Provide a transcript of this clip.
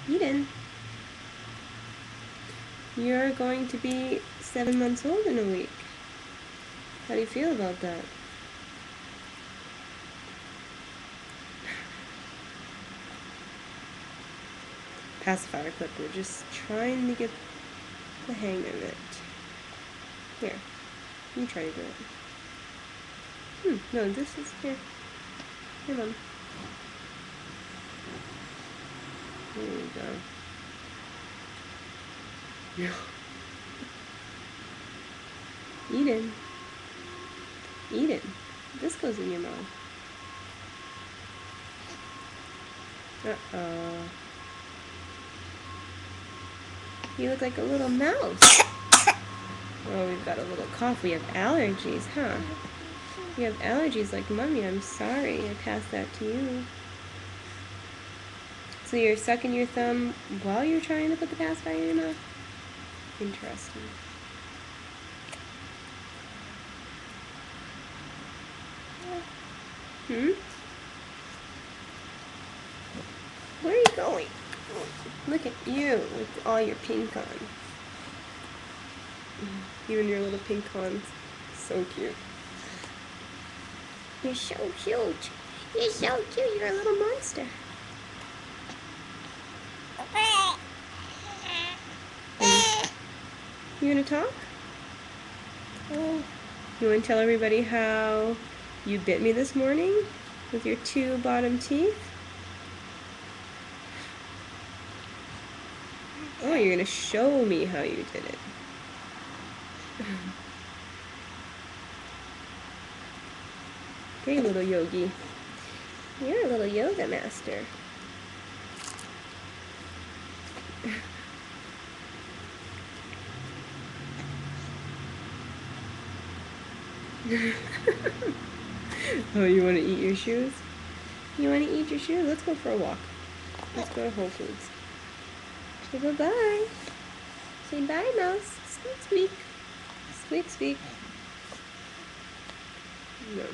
Eden, you're going to be 7 months old in a week. How do you feel about that? Pacifier clip, we're just trying to get the hang of it. Here, you try to do it. No, this is here. Here, Mom. There you go. Eden. Eden. This goes in your mouth. Uh-oh. You look like a little mouse. Oh, we've got a little cough. We have allergies, huh? You have allergies like Mommy. I'm sorry. I passed that to you. So you're sucking your thumb while you're trying to put the pacifier in your mouth? Interesting. Where are you going? Look at you with all your pink on. You and your little pink ones. So cute. You're so cute. You're so cute. You're a little monster. You gonna talk? Oh. You wanna tell everybody how you bit me this morning with your 2 bottom teeth? Oh, you're gonna show me how you did it. Hey, little yogi. You're a little yoga master. Oh, you want to eat your shoes? You want to eat your shoes? Let's go for a walk. Let's go to Whole Foods. Say bye-bye. Say bye, mouse. Squeak, squeak. Squeak, squeak. No.